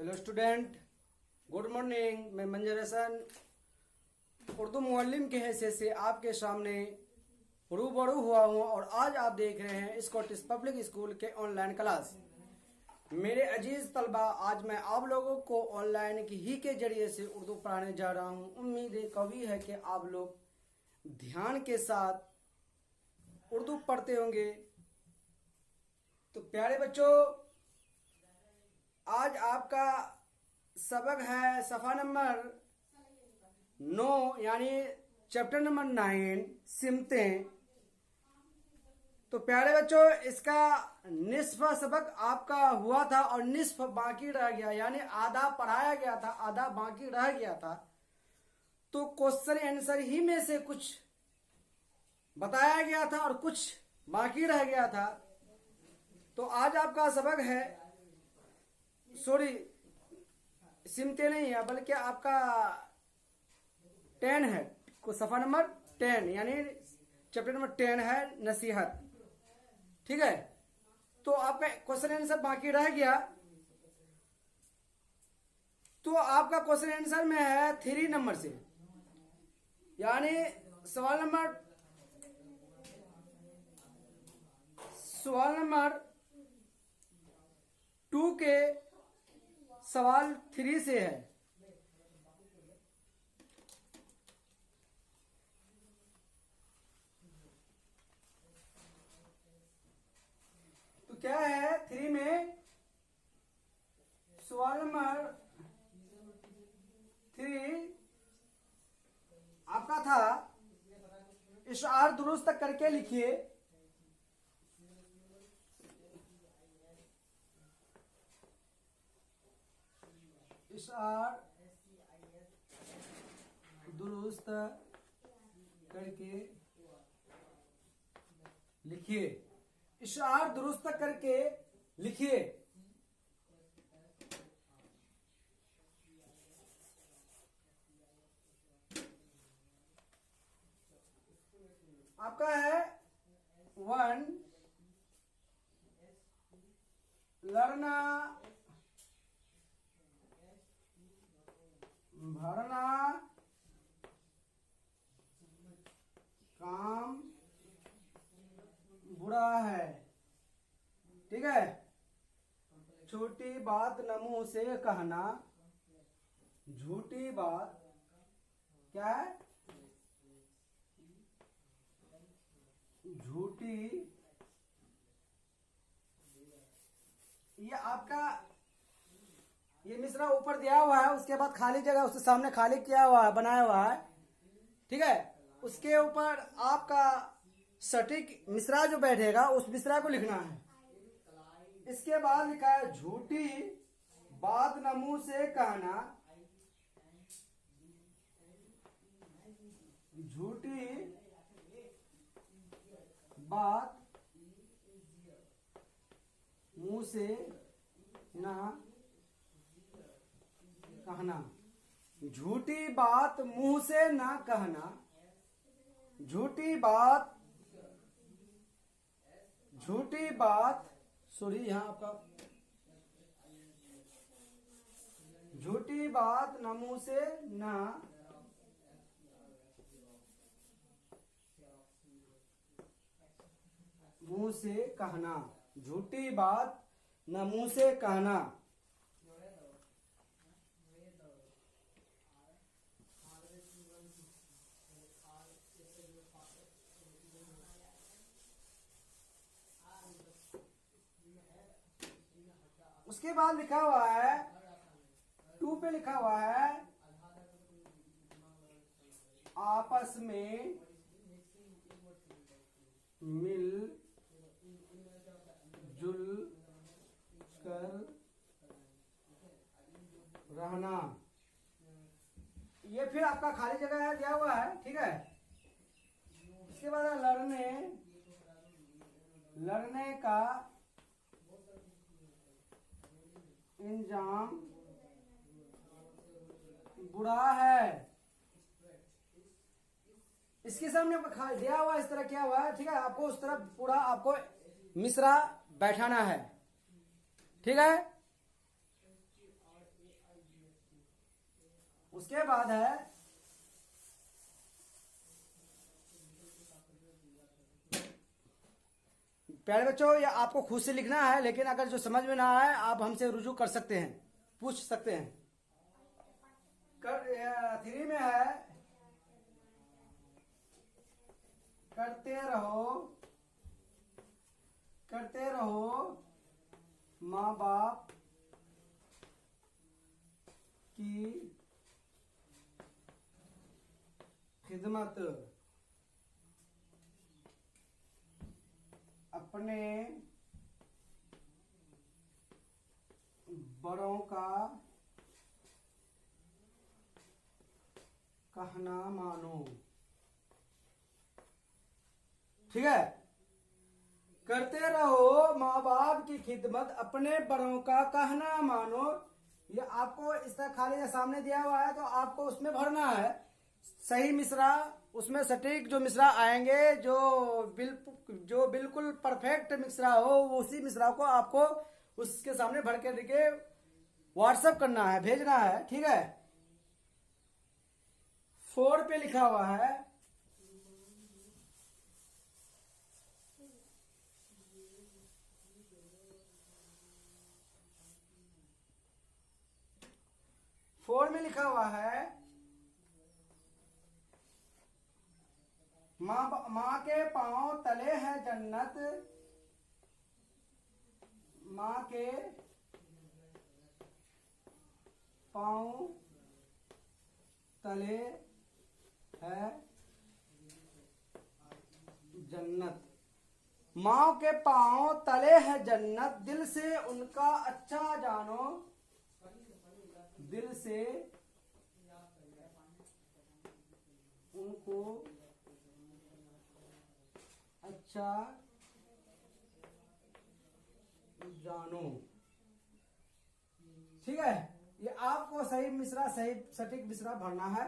Hello student, good morning. मैं मंजर Hasan Urdu Muallem के हैसियत से आपके सामने रूबरू हुआ हूँ और आज आप देख रहे हैं स्कॉटिश पब्लिक स्कूल के ऑनलाइन क्लास। मेरे अजीज तलबा, आज मैं आप लोगों को ऑनलाइन की ही के जरिए से उर्दू पढ़ाने जा रहा हूँ। उम्मीद कवी है कि आप लोग ध्यान के साथ उर्दू पढ़ते होंगे। तो प्यारे बच्चों, आज आपका सबक है सफ़ा नंबर 9 यानी चैप्टर नंबर 9 सिमतें। तो प्यारे बच्चों, इसका निस्फ सबक आपका हुआ था और निस्फ बाकी रह गया, यानी आधा पढ़ाया गया था, आधा बाकी रह गया था। तो क्वेश्चन आंसर ही में से कुछ बताया गया था और कुछ बाकी रह गया था। तो आज आपका सबक है, सॉरी सिमते नहीं है बल्कि आपका 10 है, सफा नंबर 10 यानी चैप्टर नंबर 10 है नसीहत। ठीक है, तो आपका क्वेश्चन आंसर बाकी रह गया। तो आपका क्वेश्चन आंसर में है 3 नंबर से, यानी सवाल नंबर 2 के सवाल 3 से है। तो क्या है 3 में? सवाल नंबर 3 आपका था, इशार दुरुस्त करके लिखिए। इशार दुरुस्त करके लिखिए। इशार दुरुस्त करके लिखिए। आपका है 1 लड़ना भरना काम बुरा है। ठीक है, छोटी बात नमूह से कहना, झूठी बात क्या है? झूठी। ये आपका ये मिसरा ऊपर दिया हुआ है, उसके बाद खाली जगह उसके सामने खाली किया हुआ है, बनाया हुआ है। ठीक है, उसके ऊपर आपका सटीक मिसरा जो बैठेगा उस मिसरा को लिखना है। इसके बाद लिखा है झूठी बात नमूह से कहना, झूठी बात मुंह से ना कहना। झूठी बात मुंह से ना कहना। झूठी बात सॉरी यहां आपका झूठी बात न मुंह से ना मुंह से कहना। झूठी बात न मुंह से कहना। उसके बाद लिखा हुआ है 2 पे लिखा हुआ है आपस में मिल जुल कर रहना। ये फिर आपका खाली जगह है दिया हुआ है। ठीक है, इसके बाद लड़ने का इंजाम बुरा है। इसके सामने आपको दिया हुआ इस तरह किया हुआ है। ठीक है, आपको उस तरह पूरा आपको मिसरा बैठाना है। ठीक है, उसके बाद है प्यारे बच्चों, ये आपको खुद से लिखना है, लेकिन अगर जो समझ में ना आए आप हमसे रुजू कर सकते हैं, पूछ सकते हैं। कर 3 में है करते रहो माँ बाप की खिदमत, अपने बड़ों का कहना मानो। ठीक है, करते रहो माँ बाप की खिदमत, अपने बड़ों का कहना मानो। ये आपको इस तरह खाली सामने दिया हुआ है, तो आपको उसमें भरना है सही मिसरा, उसमें सटीक जो मिसरा आएंगे, जो बिल्कुल परफेक्ट मिसरा हो, उसी मिसरा को आपको उसके सामने भर के देके व्हाट्सएप करना है, भेजना है। ठीक है, 4 पे लिखा हुआ है माँ के पांव तले है जन्नत, माँ के पांव तले है जन्नत, माँ के पांव तले है जन्नत, दिल से उनका अच्छा जानो, दिल से उनको अच्छा जानो। ठीक है, ये आपको सही मिसरा, सही सटीक मिसरा भरना है।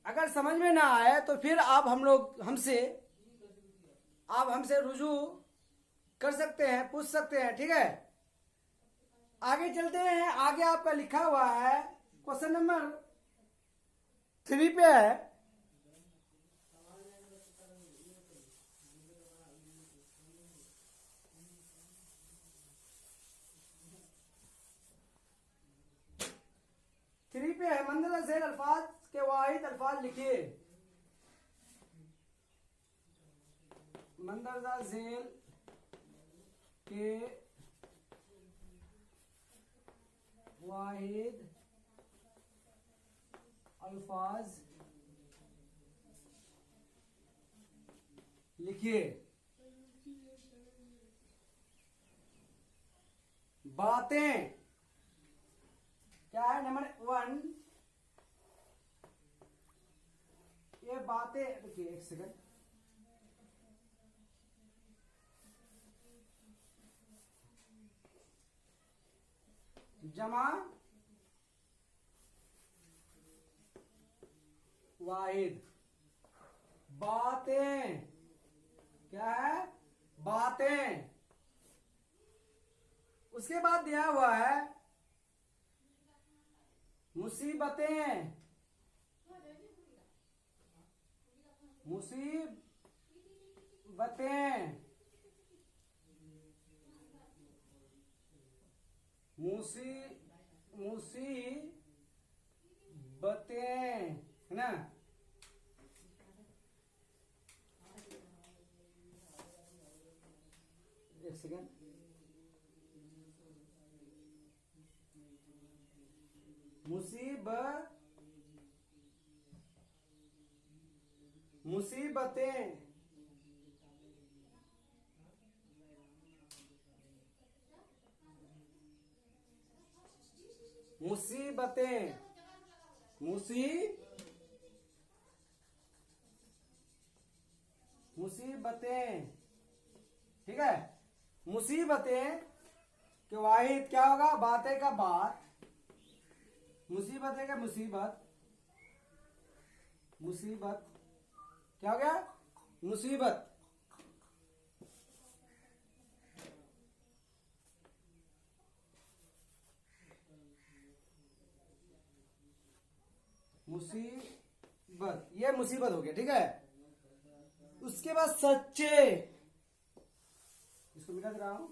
अगर समझ में ना आए तो फिर आप हमसे रुजू कर सकते हैं, पूछ सकते हैं। ठीक है, आगे चलते हैं। आगे आपका लिखा हुआ है क्वेश्चन नंबर 3 पे है मंदरजा झेल अल्फाज के वाहिद अल्फाज लिखिए। मंदरजा झेल के वाहिद अल्फाज लिखिए। बातें क्या है? नंबर 1, ये बातें, देखिए एक सेकंड, जमा वाहिद, बातें क्या है? बातें। उसके बाद दिया हुआ है मुसीबतें, मुसीबतें, मुसीबतें, है ना? एक सेकेंड, मुसीबतें, मुसीबतें, मुसीबतें। ठीक है, मुसीबतें के वाहिद क्या होगा? बातें का बात, मुसीबतें का मुसीबत, मुसीबत क्या हो गया? मुसीबत। मुसीबत हो गया, ठीक है। उसके बाद सच्चे, इसको मिटा दे रहा हूं।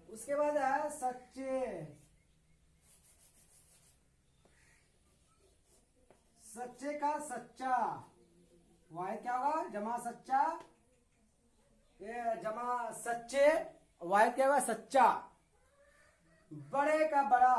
उसके बाद है सच्चे, सच्चे का सच्चा, वाहिद क्या होगा, जमा सच्चा, ये जमा सच्चे, वाहिद क्या होगा, सच्चा। बड़े का बड़ा,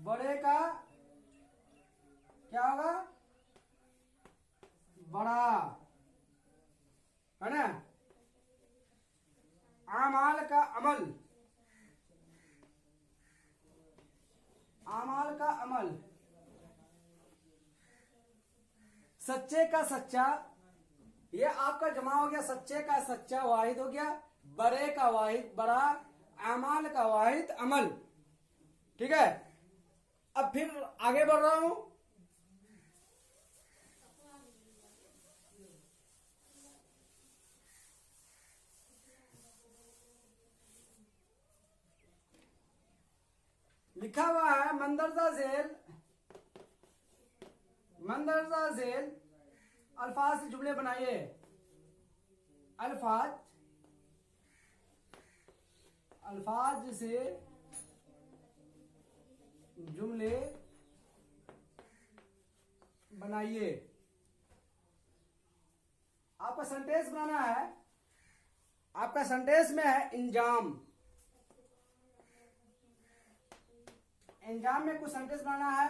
बड़े का क्या होगा, बड़ा, है ना। आमाल का अमल, आमाल का अमल। सच्चे का सच्चा, ये आपका जमा हो गया, सच्चे का सच्चा वाहिद हो गया, बड़े का वाहिद बड़ा, आमाल का वाहिद अमल, ठीक है। अब फिर आगे बढ़ रहा हूं। लिखा हुआ है मंदरजा झेल, मंदरजा झेल अल्फाज से जुमले बनाइए। अल्फाज, अल्फाज से जुमले बनाइए। आपका सेंटेंस बनाना है, आपका सेंटेंस में है इंजाम, इंजाम में कुछ सेंटेंस बनाना है।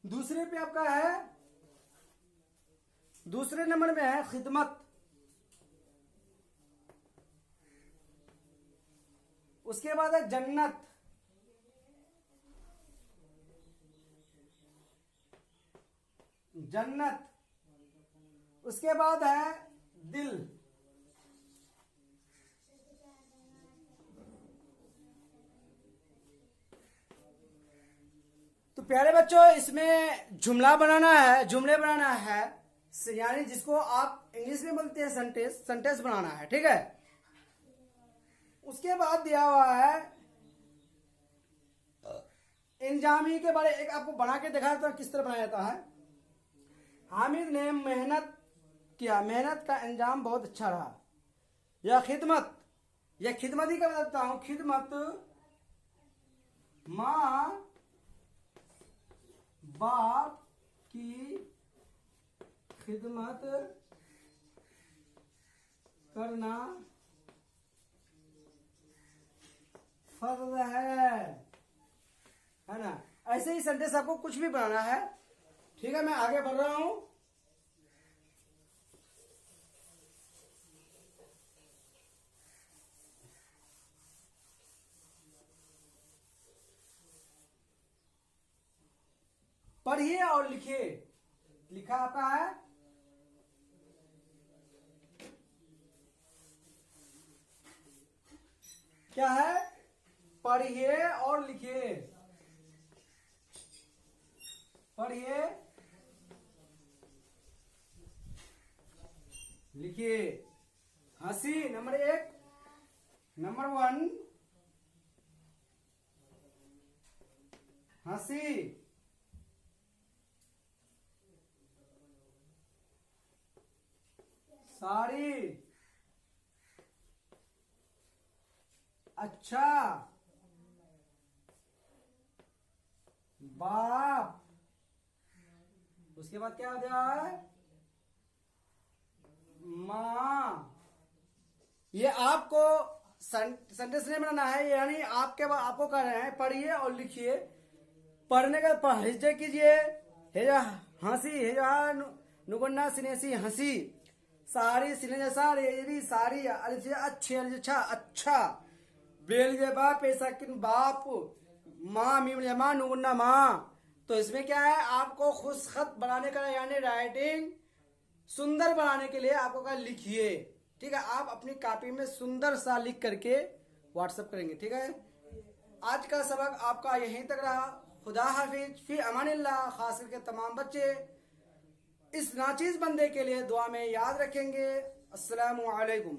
दूसरे पे आपका है, दूसरे नंबर में है खिदमत, उसके बाद है जन्नत, जन्नत, उसके बाद है दिल। तो प्यारे बच्चों, इसमें जुमला बनाना है, जुमले बनाना है, यानी जिसको आप इंग्लिश में बोलते हैं सेंटेंस, सेंटेंस बनाना है, ठीक है। उसके बाद दिया हुआ है इंजामी के बारे, एक आपको बना के दिखा देता हूं किस तरह बनाया जाता है। हामिद ने मेहनत किया, मेहनत का अंजाम बहुत अच्छा रहा। या खिदमत, या खिदमत ही कर देता हूं, खिदमत माँ बाप की खिदमत करना फर्ज है ना। ऐसे ही सेंटेंस आपको कुछ भी बनाना है, ठीक है। मैं आगे बढ़ रहा हूं। पढ़िए और लिखिए, लिखा आपका है क्या है, पढ़िए और लिखिए, पढ़िए लिखिए। हंसी नंबर 1, नंबर 1 हंसी, साड़ी, अच्छा, बाप, उसके बाद क्या दिया है, माँ। ये आपको सेंटेंस नहीं बनाना है, यानी आपको कह रहे हैं पढ़िए और लिखिए। पढ़ने का हिज्जे कीजिए, हेजा हंसी, हेजा नुगन्ना सिनेसी हंसी, साड़ी सिने साड़ी, साड़ी अच्छे, अच्छा अच्छा, बेल बाप किन बाप, माँ मीम माँ नुगन्ना माँ। तो इसमें क्या है, आपको खुशखत बनाने का, यानी राइटिंग सुंदर बनाने के लिए आपको कहा लिखिए, ठीक है। आप अपनी कॉपी में सुंदर सा लिख करके व्हाट्सएप करेंगे, ठीक है। आज का सबक आपका यहीं तक रहा। खुदा हाफिज, फी अमानिल्लाह। खास करके तमाम बच्चे इस नाचीज बंदे के लिए दुआ में याद रखेंगे। अस्सलामु अलैकुम।